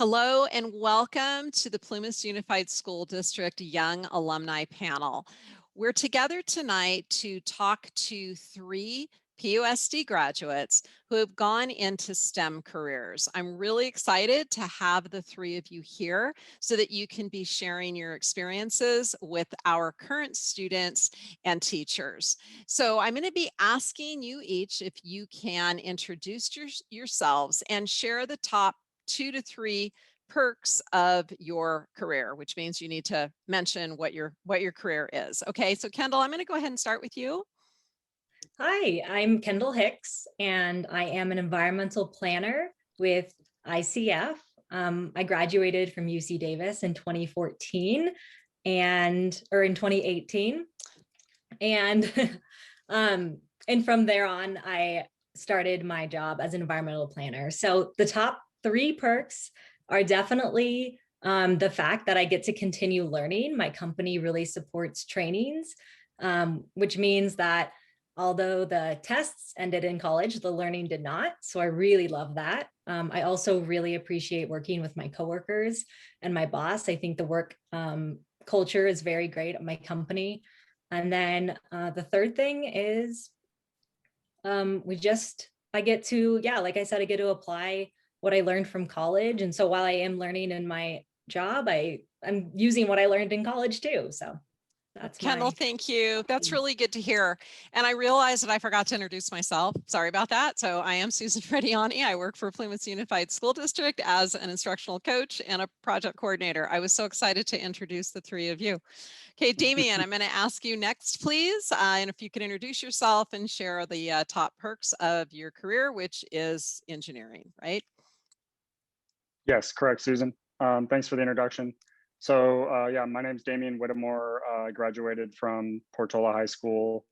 Hello and welcome to the Plumas Unified School District Young Alumni panel. We're together tonight to talk to three PUSD graduates who have gone into STEM careers. I'm really excited to have the three of you here so that you can be sharing your experiences with our current students and teachers. So I'm going to be asking you each if you can introduce yourselves and share the top 2 to 3 perks of your career, which means you need to mention what your career is. Okay, so Kendal, I'm going to go ahead and start with you. Hi, I'm Kendal Hicks, and I am an environmental planner with ICF. I graduated from UC Davis in 2014 or in 2018. And, and from there on, I started my job as an environmental planner. So the top 3 perks are definitely the fact that I get to continue learning. My company really supports trainings, which means that although the tests ended in college, the learning did not. So I really love that. I also really appreciate working with my coworkers and my boss. I think the work culture is very great at my company. And then the third thing is I get to, like I said, I get to apply what I learned from college. And so while I am learning in my job, I'm using what I learned in college too. So that's Kendal, thank you. That's really good to hear. And I realized that I forgot to introduce myself. Sorry about that. So I am Susan Frediani. I work for Plumas Unified School District as an instructional coach and a project coordinator. I was so excited to introduce the three of you. Okay, Damian, I'm going to ask you next, please. And if you could introduce yourself and share the top perks of your career, which is engineering, right? Yes, correct, Susan. Thanks for the introduction. So yeah, my name is Damian Whittemore. I graduated from Portola High School,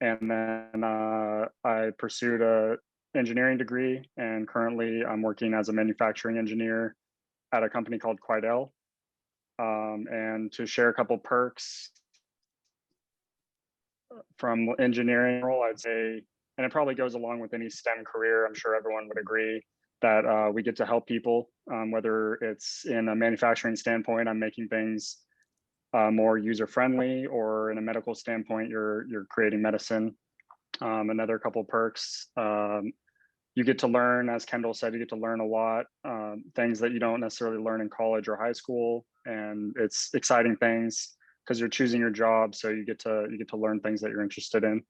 and then I pursued a engineering degree, and currently I'm working as a manufacturing engineer at a company called Quidel. And to share a couple perks from engineering role, I'd say, and it probably goes along with any STEM career, I'm sure everyone would agree, that we get to help people, whether it's in a manufacturing standpoint, I'm making things more user-friendly, or in a medical standpoint, you're creating medicine. Another couple perks, you get to learn, as Kendal said, you get to learn a lot, things that you don't necessarily learn in college or high school, and it's exciting things because you're choosing your job, so you get to learn things that you're interested in.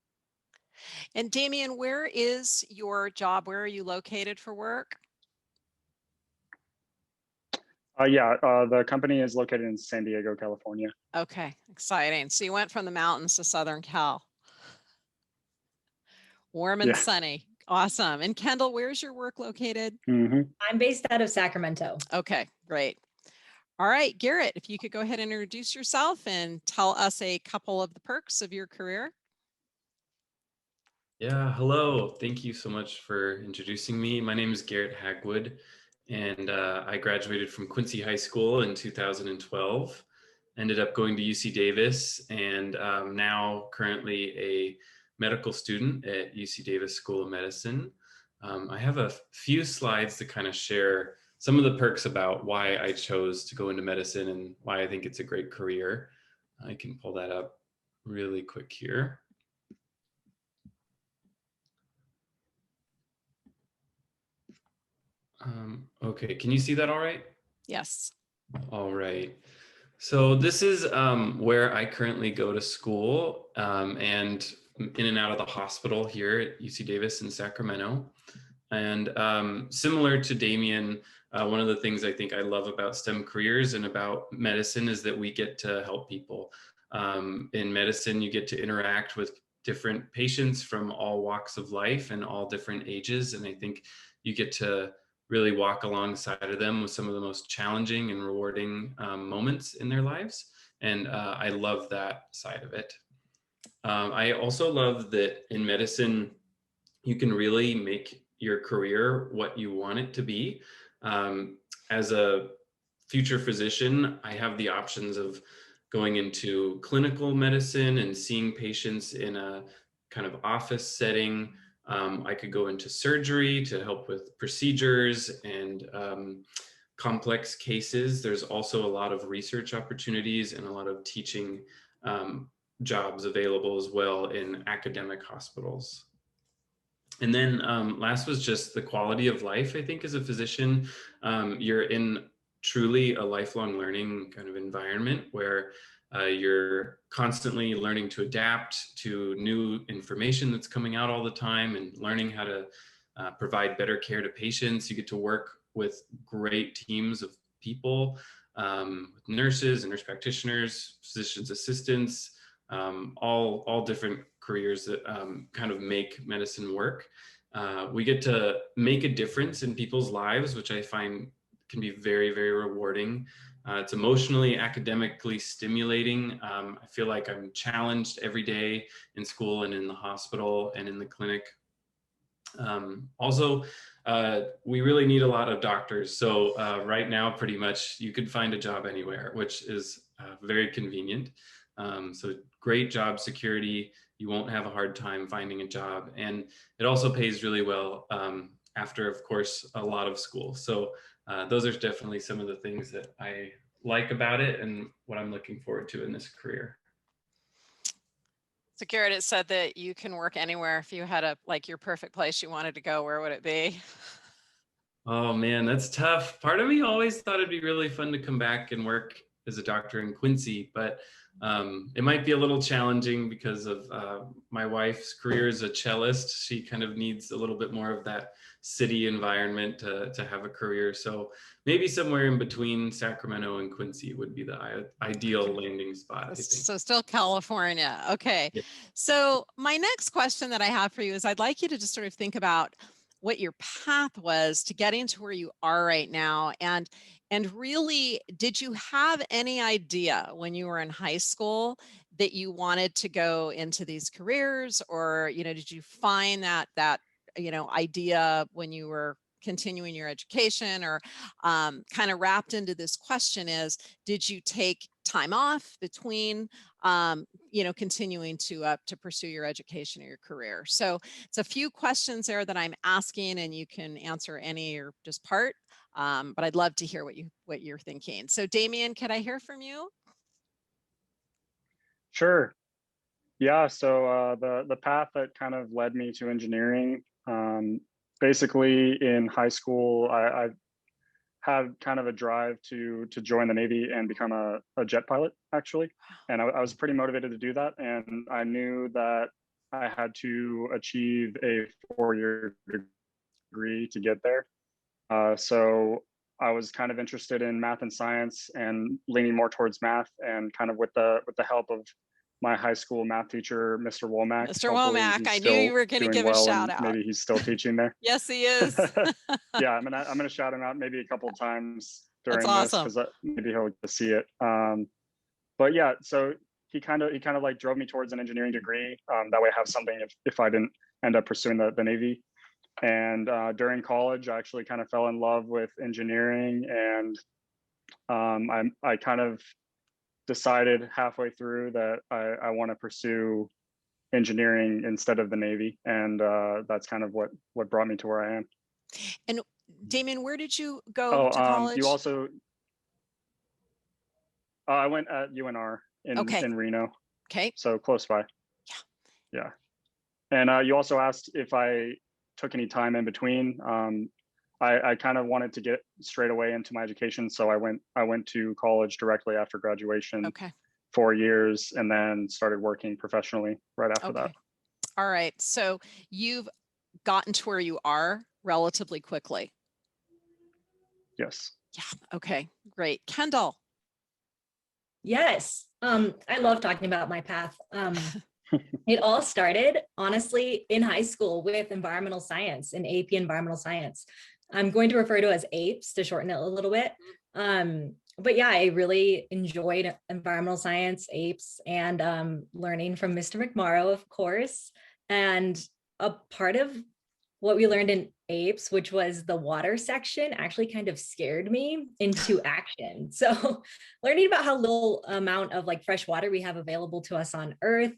And Damian, where is your job? Where are you located for work? The company is located in San Diego, California. Okay, exciting. So you went from the mountains to Southern Cal. Warm and sunny. Awesome. And Kendal, where's your work located? I'm based out of Sacramento. Okay, great. All right, Garrett, if you could go ahead and introduce yourself and tell us a couple of the perks of your career. Yeah, hello. Thank you so much for introducing me. My name is Garrett Hagwood, and I graduated from Quincy High School in 2012. Ended up going to UC Davis, and now currently a medical student at UC Davis School of Medicine. I have a few slides to kind of share some of the perks about why I chose to go into medicine and why I think it's a great career. I can pull that up really quick here. Okay, can you see that all right? Yes. All right. So this is where I currently go to school and in and out of the hospital here at UC Davis in Sacramento. And similar to Damian, one of the things I think I love about STEM careers and about medicine is that we get to help people. In medicine, you get to interact with different patients from all walks of life and all different ages. And I think you get to really walk alongside of them with some of the most challenging and rewarding moments in their lives. And I love that side of it. I also love that in medicine, you can really make your career what you want it to be. As a future physician, I have the options of going into clinical medicine and seeing patients in a kind of office setting. I could go into surgery to help with procedures and complex cases, there's also a lot of research opportunities and a lot of teaching jobs available as well in academic hospitals. And then last was just the quality of life. I think as a physician, you're in truly a lifelong learning kind of environment where you're constantly learning to adapt to new information that's coming out all the time and learning how to provide better care to patients. You get to work with great teams of people, with nurses and nurse practitioners, physician's assistants, all different careers that kind of make medicine work. We get to make a difference in people's lives, which I find can be very, very rewarding. It's emotionally, academically stimulating. I feel like I'm challenged every day in school and in the hospital and in the clinic. Also, we really need a lot of doctors. So right now, pretty much you could find a job anywhere, which is very convenient. So great job security. You won't have a hard time finding a job. And it also pays really well after, of course, a lot of school. So those are definitely some of the things that I like about it and what I'm looking forward to in this career. So Garrett, it said that you can work anywhere. If you had your perfect place you wanted to go, where would it be? Oh man, that's tough. Part of me always thought it'd be really fun to come back and work as a doctor in Quincy, but it might be a little challenging because of my wife's career as a cellist. She kind of needs a little bit more of that city environment to have a career. So maybe somewhere in between Sacramento and Quincy would be the ideal landing spot, I think. So still California. Okay. Yeah. So my next question that I have for you is I'd like you to just sort of think about what your path was to getting to where you are right now. And really, did you have any idea when you were in high school that you wanted to go into these careers? Or, did you find that idea when you were continuing your education? Or kind of wrapped into this question is, did you take time off between continuing to pursue your education or your career? So it's a few questions there that I'm asking, and you can answer any or just part. But I'd love to hear what you're thinking. So Damian, could I hear from you? Sure. Yeah. So the path that kind of led me to engineering, basically in high school, I had kind of a drive to join the Navy and become a jet pilot, actually. And I was pretty motivated to do that. And I knew that I had to achieve a 4-year degree to get there. So I was kind of interested in math and science and leaning more towards math, and kind of with the help of my high school math teacher, Mr. Womack. Mr. Womack, I knew you were going to give a shout out. Maybe he's still teaching there. Yes, he is. Yeah, I'm gonna shout him out maybe a couple of times during That's this, awesome. because maybe he'll get to see it. But yeah, so he kind of like drove me towards an engineering degree. That way I have something if I didn't end up pursuing the Navy. And during college, I actually kind of fell in love with engineering, and I kind of decided halfway through that I want to pursue engineering instead of the Navy, and that's kind of what brought me to where I am. And Damian, where did you go to college? You also, I went at UNR in Reno. Okay. So close by. Yeah. And you also asked if I took any time in between. I kind of wanted to get straight away into my education, so I went to college directly after graduation. Okay. 4 years, and then started working professionally right after that. All right. So you've gotten to where you are relatively quickly. Yes. Yeah. Okay. Great. Kendal. Yes. I love talking about my path. It all started, honestly, in high school with environmental science and AP environmental science. I'm going to refer to as APES to shorten it a little bit. But yeah, I really enjoyed environmental science, APES, and learning from Mr. McMorrow, of course. And a part of what we learned in APES, which was the water section, actually kind of scared me into action. So learning about how little amount of fresh water we have available to us on Earth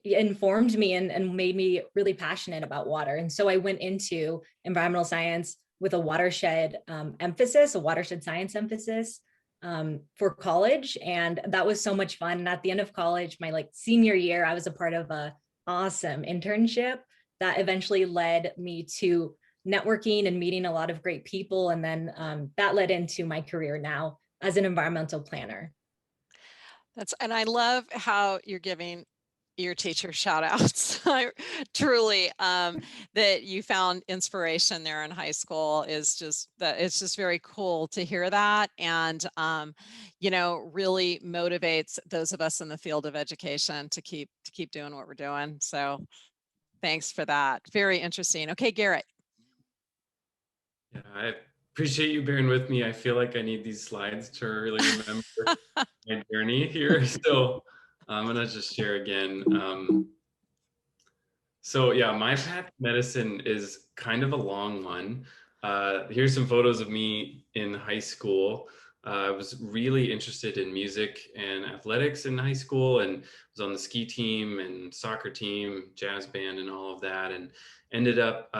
informed me and made me really passionate about water. And so I went into environmental science, with a watershed emphasis, a watershed science emphasis for college. And that was so much fun. And at the end of college, my like senior year, I was a part of a awesome internship that eventually led me to networking and meeting a lot of great people. And then that led into my career now as an environmental planner. And I love how you're giving your teacher shout outs. Truly, that you found inspiration there in high school is just that it's just very cool to hear that. And, you know, really motivates those of us in the field of education to keep doing what we're doing. So thanks for that. Very interesting. Okay, Garrett. Yeah, I appreciate you bearing with me. I feel like I need these slides to really remember my journey here. So I'm gonna just share again. So yeah, my path to medicine is kind of a long one. Here's some photos of me in high school. I was really interested in music and athletics in high school, and was on the ski team and soccer team, jazz band, and all of that, and ended up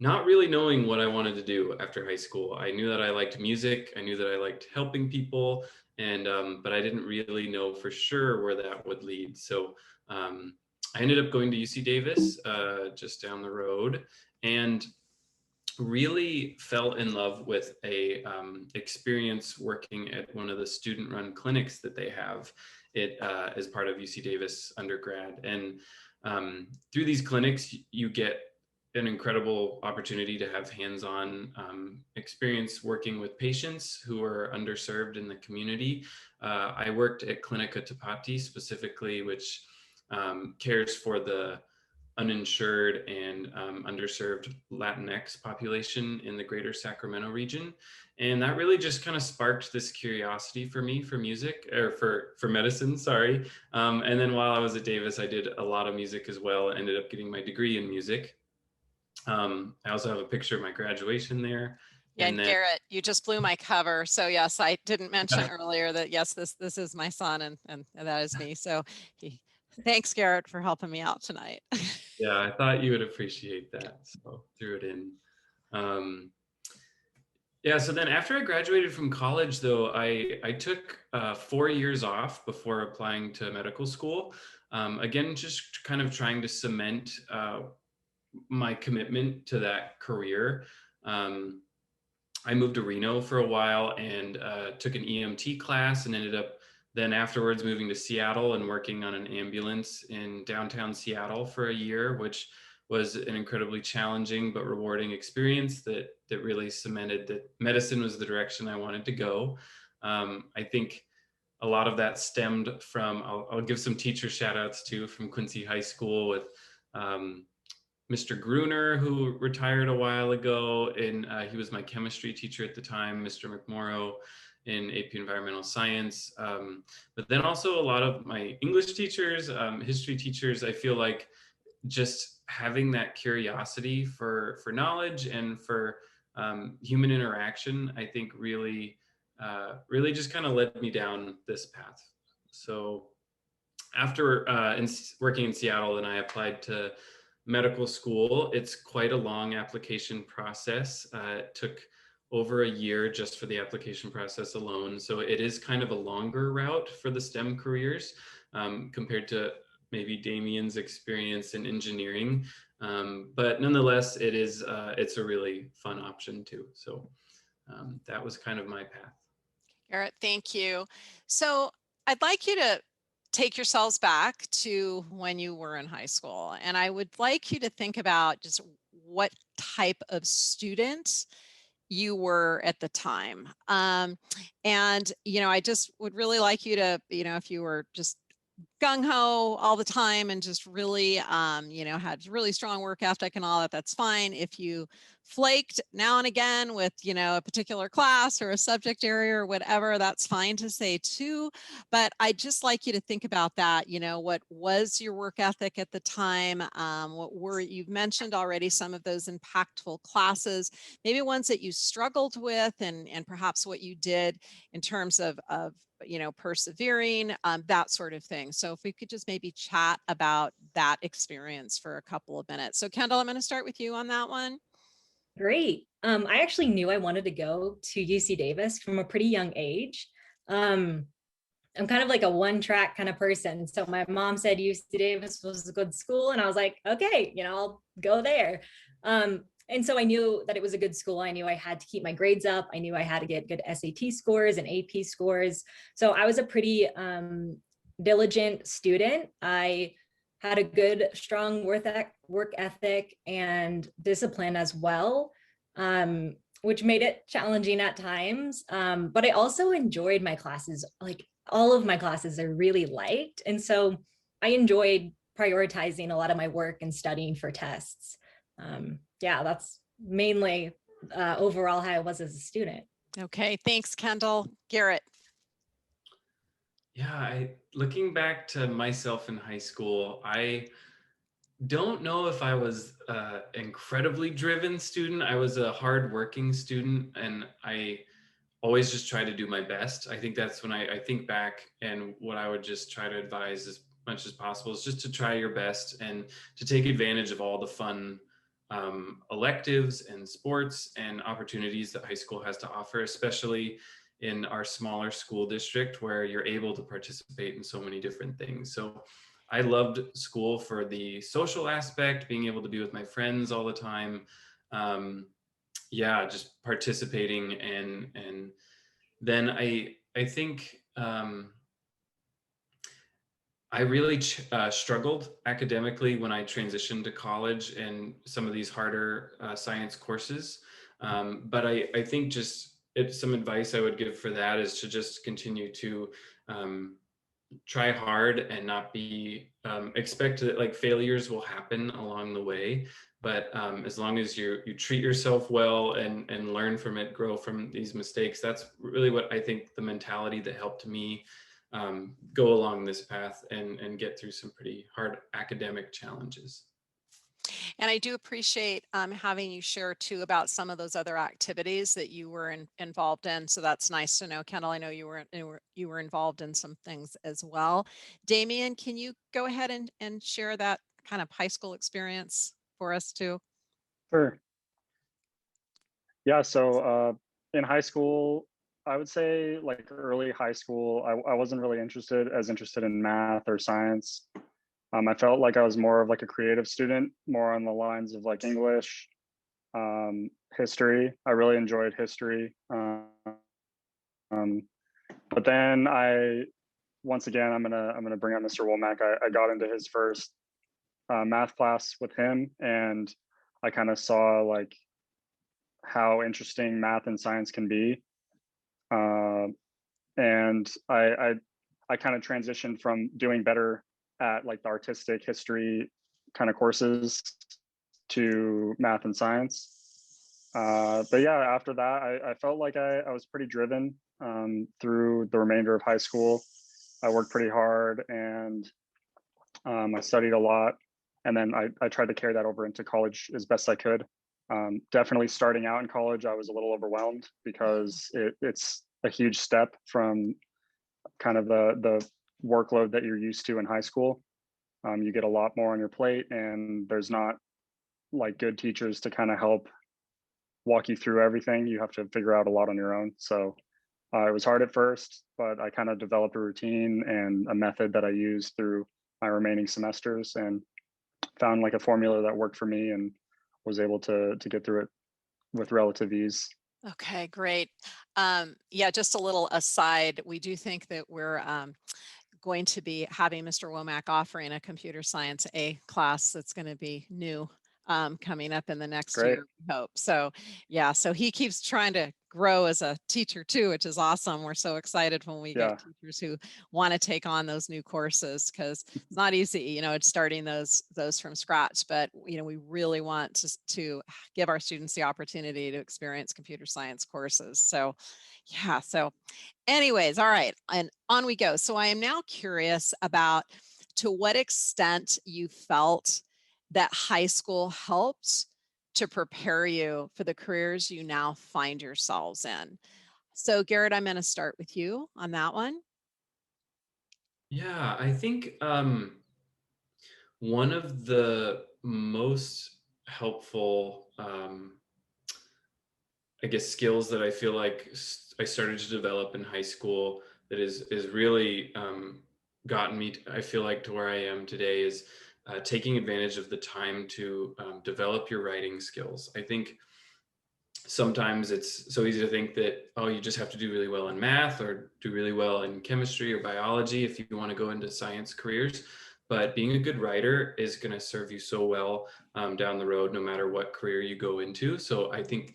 not really knowing what I wanted to do after high school. I knew that I liked music. I knew that I liked helping people, and but I didn't really know for sure where that would lead. So I ended up going to UC Davis, just down the road, and really fell in love with a experience working at one of the student-run clinics that they have. It as part of UC Davis undergrad, and through these clinics, you get an incredible opportunity to have hands-on experience working with patients who are underserved in the community. I worked at Clinica Tapati specifically, which cares for the uninsured and underserved Latinx population in the greater Sacramento region. And that really just kind of sparked this curiosity for me for music, or for medicine, sorry. And then while I was at Davis, I did a lot of music as well, ended up getting my degree in music. I also have a picture of my graduation there. Yeah, and then, Garrett, you just blew my cover. So yes, I didn't mention earlier that yes, this is my son and that is me. So thanks, Garrett, for helping me out tonight. yeah, I thought you would appreciate that, so threw it in. Yeah, so then after I graduated from college, though, I took 4 years off before applying to medical school. Again, just kind of trying to cement my commitment to that career. I moved to Reno for a while and took an EMT class, and ended up then afterwards moving to Seattle and working on an ambulance in downtown Seattle for a year, which was an incredibly challenging but rewarding experience that really cemented that medicine was the direction I wanted to go. I think a lot of that stemmed from, I'll give some teacher shout outs too, from Quincy High School with Mr. Gruner, who retired a while ago, and he was my chemistry teacher at the time, Mr. McMorrow in AP Environmental Science. But then also a lot of my English teachers, history teachers. I feel like just having that curiosity for knowledge and for human interaction, I think really just kind of led me down this path. So after working in Seattle, then I applied to medical school. It's quite a long application process. It took over a year just for the application process alone. So it is kind of a longer route for the STEM careers compared to maybe Damian's experience in engineering. But nonetheless, it's a really fun option too. So that was kind of my path. Garrett, thank you. So I'd like you to take yourselves back to when you were in high school. And I would like you to think about just what type of student you were at the time. And, you know, I just would really like you to, you know, if you were just gung-ho all the time and just really, you know, had really strong work ethic and all that, that's fine. If you flaked now and again with, you know, a particular class or a subject area or whatever, that's fine to say too. But I'd just like you to think about that. You know, what was your work ethic at the time? You've mentioned already some of those impactful classes, maybe ones that you struggled with, and perhaps what you did in terms of you know, persevering, that sort of thing. So if we could just maybe chat about that experience for a couple of minutes. So Kendall, I'm going to start with you on that one. Great. I actually knew I wanted to go to UC Davis from a pretty young age. I'm kind of like a one-track kind of person. So my mom said UC Davis was a good school, and I was like, okay, I'll go there. And so I knew that it was a good school. I knew I had to keep my grades up. I knew I had to get good SAT scores and AP scores. So I was a pretty diligent student. I had a good, strong work ethic and discipline as well, which made it challenging at times. But I also enjoyed my classes. Like, all of my classes I really liked. And so I enjoyed prioritizing a lot of my work and studying for tests. Yeah, that's mainly overall how I was as a student. Okay, thanks, Kendall. Garrett. Yeah, looking back to myself in high school, I don't know if I was an incredibly driven student. I was a hardworking student, and I always just try to do my best. I think that's when I think back, and what I would just try to advise as much as possible is just to try your best and to take advantage of all the fun electives and sports and opportunities that high school has to offer, especially in our smaller school district where you're able to participate in so many different things. So I loved school for the social aspect, being able to be with my friends all the time. Yeah, just participating, and then I think I really struggled academically when I transitioned to college and some of these harder science courses. But I think just some advice I would give for that is to just continue to try hard and not be expect that like failures will happen along the way. But as long as you treat yourself well and learn from it, grow from these mistakes, that's really what I think the mentality that helped me go along this path and get through some pretty hard academic challenges. And I do appreciate having you share too about some of those other activities that you were involved in. So that's nice to know, Kendall. I know you were involved in some things as well. Damian, can you go ahead and share that kind of high school experience for us too? Sure. Yeah, so in high school, I would say like early high school, I wasn't really interested in math or science. I felt like I was more of like a creative student, more on the lines of like English, history. I really enjoyed history. But then once again, I'm gonna bring up Mr. Womack. I got into his first math class with him, and I kind of saw like how interesting math and science can be. And I kind of transitioned from doing better at like the artistic history kind of courses to math and science. But yeah, after that, I felt like I was pretty driven through the remainder of high school. I worked pretty hard, and I studied a lot. And then I tried to carry that over into college as best I could. Definitely starting out in college, I was a little overwhelmed because it's a huge step from kind of the workload that you're used to in high school. You get a lot more on your plate, and there's not like good teachers to kind of help walk you through everything. You have to figure out a lot on your own. So it was hard at first, but I kind of developed a routine and a method that I used through my remaining semesters, and found like a formula that worked for me, and was able to get through it with relative ease. Okay, great. Yeah, just a little aside, we do think that we're going to be having Mr. Womack offering a computer science A class that's going to be new coming up in the next Great. year, we hope. So yeah, so he keeps trying to grow as a teacher too, which is awesome. We're so excited when we get teachers who want to take on those new courses, because it's not easy, it's starting those from scratch. But we really want to give our students the opportunity to experience computer science courses. So yeah, so anyways, all right, and on we go. So I am now curious about to what extent you felt that high school helped to prepare you for the careers you now find yourselves in. So Garrett, I'm going to start with you on that one. Yeah, I think one of the most helpful I guess, skills that I feel like I started to develop in high school that is really gotten me, I feel like, to where I am today is taking advantage of the time to develop your writing skills. I think sometimes it's so easy to think that, oh, you just have to do really well in math or do really well in chemistry or biology if you want to go into science careers. But being a good writer is going to serve you so well down the road, no matter what career you go into. So I think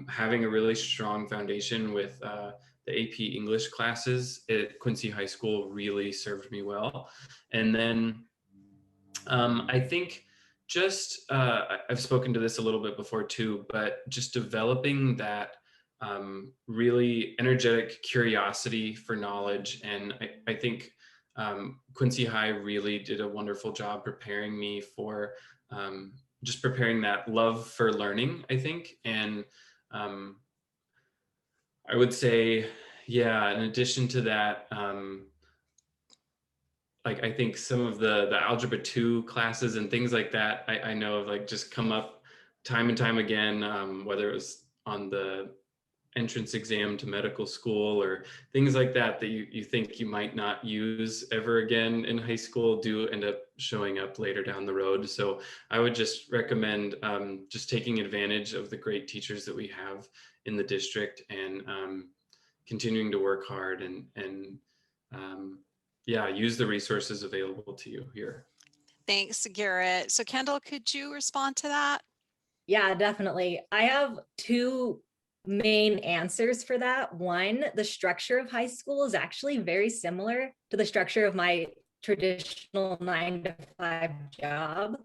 having a really strong foundation with the AP English classes at Quincy High School really served me well. And then I think just, I've spoken to this a little bit before too, but just developing that really energetic curiosity for knowledge. And I think Quincy High really did a wonderful job preparing me for just preparing that love for learning, I think. And I would say, yeah, in addition to that, like I think some of the algebra 2 classes and things like that, I know have like just come up time and time again, whether it was on the entrance exam to medical school or things like that you think you might not use ever again in high school do end up showing up later down the road. So I would just recommend just taking advantage of the great teachers that we have in the district and continuing to work hard and yeah, use the resources available to you here. Thanks, Garrett. So Kendall, could you respond to that? Yeah, definitely. I have two main answers for that. One, the structure of high school is actually very similar to the structure of my traditional 9 to 5 job.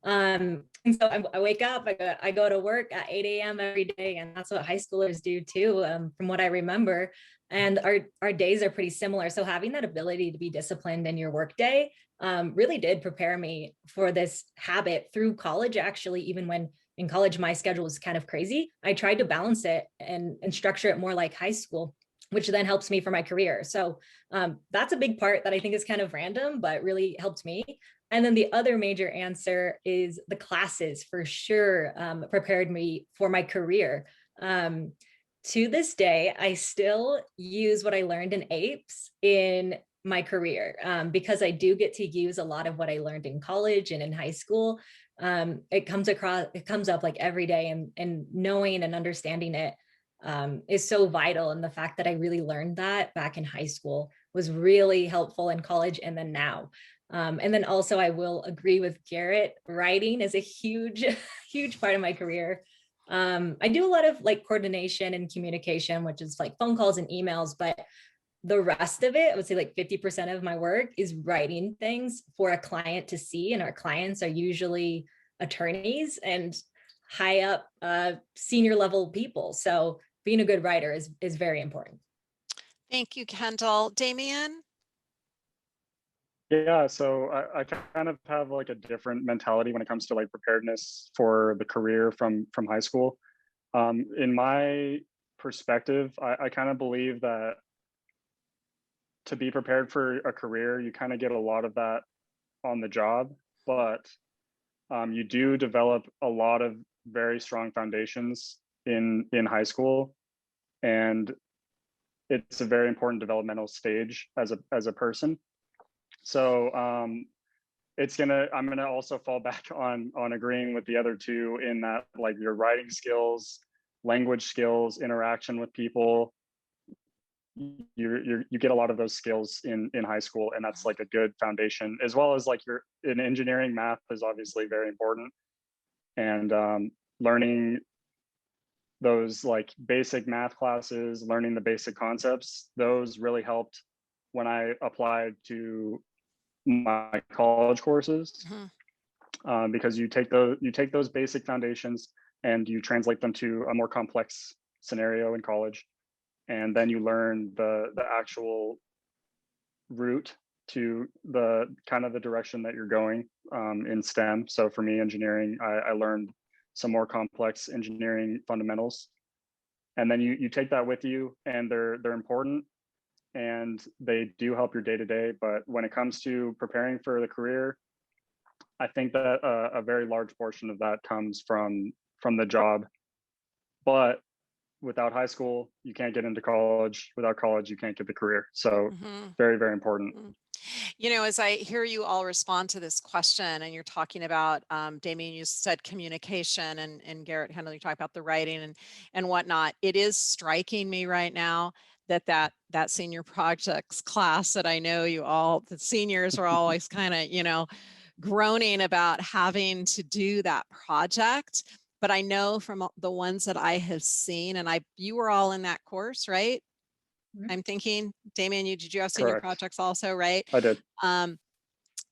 And so I wake up, I go to work at 8 a.m. every day, and that's what high schoolers do too, from what I remember. And our days are pretty similar. So having that ability to be disciplined in your workday really did prepare me for this habit through college. Actually, even when in college, my schedule was kind of crazy, I tried to balance it and structure it more like high school, which then helps me for my career. So that's a big part that I think is kind of random, but really helped me. And then the other major answer is the classes for sure prepared me for my career. To this day, I still use what I learned in APES in my career because I do get to use a lot of what I learned in college and in high school. It comes up like every day, and knowing and understanding it is so vital. And the fact that I really learned that back in high school was really helpful in college and then now. And then also I will agree with Garrett, writing is a huge, huge part of my career. I do a lot of like coordination and communication, which is like phone calls and emails, but the rest of it, I would say like 50% of my work is writing things for a client to see. And our clients are usually attorneys and high up senior level people. So being a good writer is very important. Thank you, Kendall. Damian? Yeah, so I kind of have like a different mentality when it comes to like preparedness for the career from high school. In my perspective, I kind of believe that to be prepared for a career, you kind of get a lot of that on the job, but you do develop a lot of very strong foundations in high school, and it's a very important developmental stage as a person. So I'm gonna also fall back on agreeing with the other two in that, like, your writing skills, language skills, interaction with people, you get a lot of those skills in high school, and that's like a good foundation, as well as like in engineering. Math is obviously very important, and learning those like basic math classes, learning the basic concepts, those really helped when I applied to my college courses. Because you take those basic foundations and you translate them to a more complex scenario in college, and then you learn the actual route to the kind of the direction that you're going in STEM. So for me, engineering, I learned some more complex engineering fundamentals, and then you take that with you, and they're important, and they do help your day to day. But when it comes to preparing for the career, I think that a very large portion of that comes from the job. But without high school, you can't get into college. Without college, you can't get the career. So Mhm. very, very important. You know, as I hear you all respond to this question, and you're talking about, Damian, you said communication, and Garrett Hendel, you talk about the writing and whatnot. It is striking me right now that senior projects class that I know you all, the seniors are always kind of, you know, groaning about having to do that project. But I know from the ones that I have seen, and you were all in that course, right? I'm thinking, Damian, did you have senior Correct. projects also, right? I did. And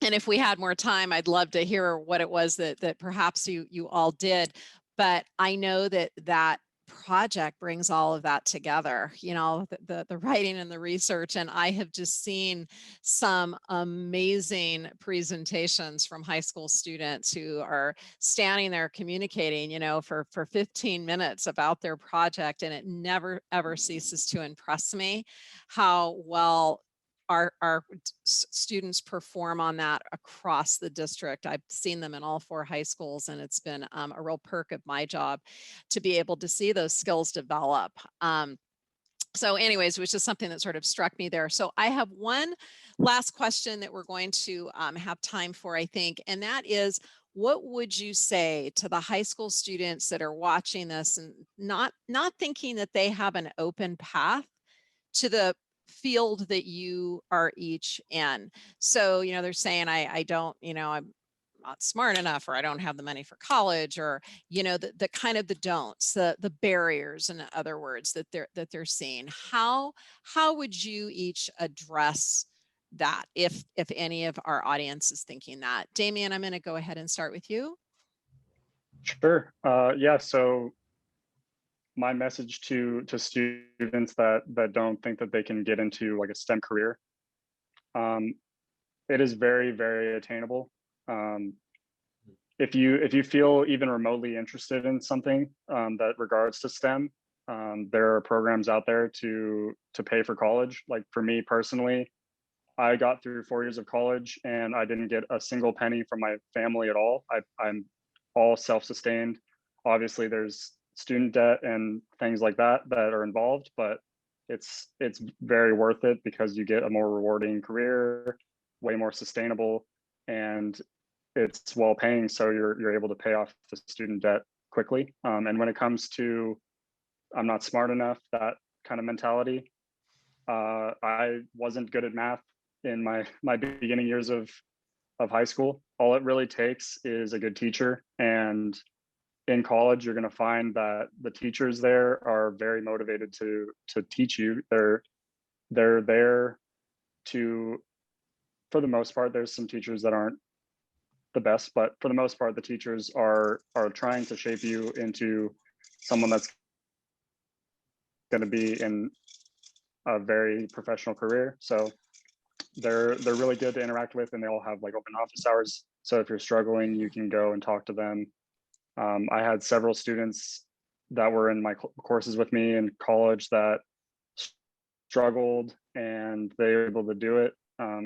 if we had more time, I'd love to hear what it was that perhaps you all did. But I know that project brings all of that together, you know, the writing and the research. And I have just seen some amazing presentations from high school students who are standing there communicating, you know, for 15 minutes about their project. And it never, ever ceases to impress me how well our students perform on that across the district. I've seen them in all 4 high schools, and it's been a real perk of my job to be able to see those skills develop. So anyways, which is something that sort of struck me there. So I have one last question that we're going to have time for, I think, and that is, what would you say to the high school students that are watching this and not thinking that they have an open path to the field that you are each in? So, you know, they're saying, I don't, you know, I'm not smart enough, or I don't have the money for college, or, you know, the kind of the don'ts, the barriers, in other words, that they're seeing. How would you each address that if any of our audience is thinking that? Damian, I'm going to go ahead and start with you. Sure. Yeah. So my message to students that don't think that they can get into like a STEM career, it is very, very attainable. If you feel even remotely interested in something that regards to STEM, there are programs out there to pay for college. Like for me personally, I got through 4 years of college and I didn't get a single penny from my family at all. I'm all self-sustained. Obviously, there's student debt and things like that are involved, but it's very worth it because you get a more rewarding career, way more sustainable, and it's well paying. So you're able to pay off the student debt quickly. And when it comes to I'm not smart enough, that kind of mentality, I wasn't good at math in my beginning years of high school. All it really takes is a good teacher, and in college you're going to find that the teachers there are very motivated to teach you. They're there to, for the most part, there's some teachers that aren't the best, but for the most part the teachers are trying to shape you into someone that's going to be in a very professional career. So they're really good to interact with, and they all have like open office hours. So if you're struggling, you can go and talk to them. I had several students that were in my courses with me in college that struggled and they were able to do it.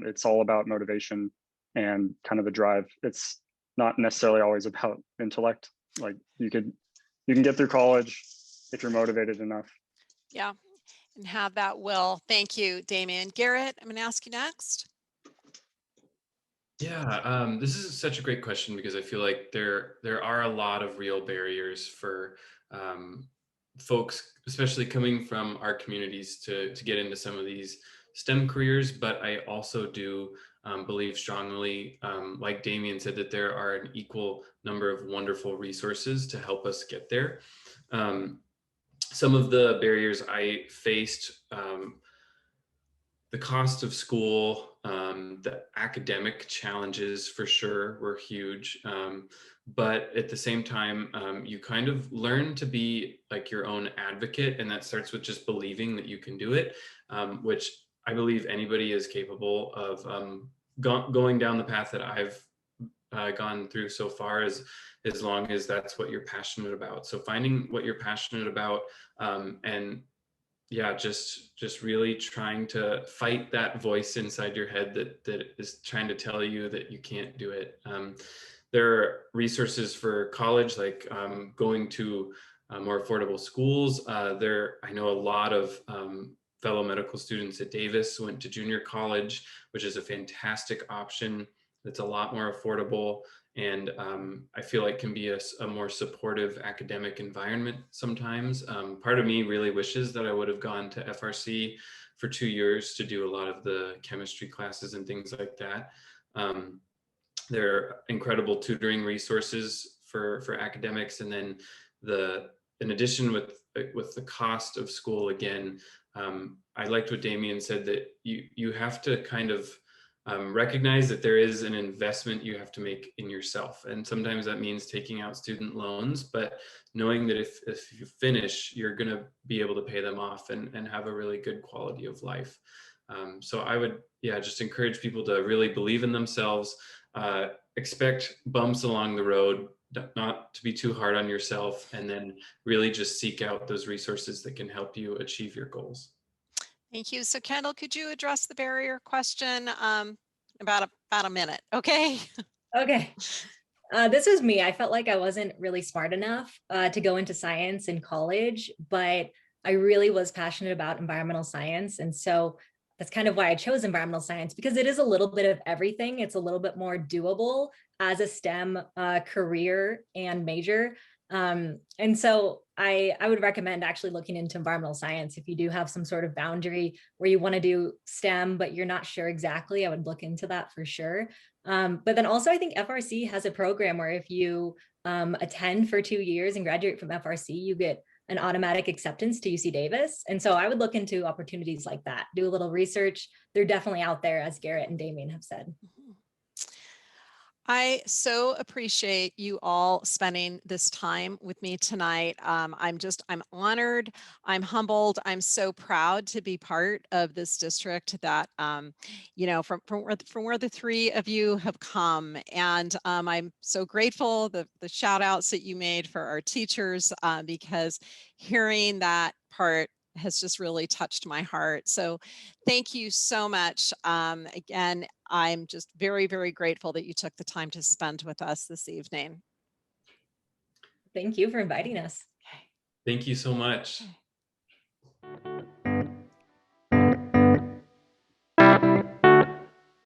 It's all about motivation and kind of the drive. It's not necessarily always about intellect. Like you can get through college if you're motivated enough. Yeah, and have that will. Thank you, Damian. Garrett, I'm going to ask you next. Yeah, this is such a great question because I feel like there are a lot of real barriers for folks, especially coming from our communities, to get into some of these STEM careers. But I also do believe strongly, like Damian said, that there are an equal number of wonderful resources to help us get there. Some of the barriers I faced, the cost of school, the academic challenges for sure were huge. But at the same time, you kind of learn to be like your own advocate, and that starts with just believing that you can do it, which I believe anybody is capable of going down the path that I've gone through so far, as long as that's what you're passionate about. So finding what you're passionate about, and yeah, just really trying to fight that voice inside your head that is trying to tell you that you can't do it. There are resources for college, like going to more affordable schools. I know a lot of fellow medical students at Davis went to junior college, which is a fantastic option. That's a lot more affordable, and I feel like can be a more supportive academic environment sometimes. Part of me really wishes that I would have gone to FRC for 2 years to do a lot of the chemistry classes and things like that. There are incredible tutoring resources for academics, and then in addition with the cost of school, again, I liked what Damian said, that you have to kind of recognize that there is an investment you have to make in yourself. And sometimes that means taking out student loans, but knowing that if you finish, you're going to be able to pay them off and have a really good quality of life. So I would, just encourage people to really believe in themselves, expect bumps along the road, not to be too hard on yourself, and then really just seek out those resources that can help you achieve your goals. Thank you. So Kendall, could you address the barrier question? About a minute, okay? Okay. This was me. I felt like I wasn't really smart enough to go into science in college, but I really was passionate about environmental science. And so that's kind of why I chose environmental science, because it is a little bit of everything. It's a little bit more doable as a STEM career and major. And so I would recommend actually looking into environmental science if you do have some sort of boundary where you want to do STEM, but you're not sure exactly. I would look into that for sure. But then also I think FRC has a program where if you attend for 2 years and graduate from FRC, you get an automatic acceptance to UC Davis. And so I would look into opportunities like that, do a little research. They're definitely out there, as Garrett and Damian have said. I so appreciate you all spending this time with me tonight. I'm honored, I'm humbled, I'm so proud to be part of this district that, from where the three of you have come. And I'm so grateful the shout outs that you made for our teachers, because hearing that part has just really touched my heart. So thank you so much. Again, I'm just very, very grateful that you took the time to spend with us this evening. Thank you for inviting us. Thank you so much. Okay.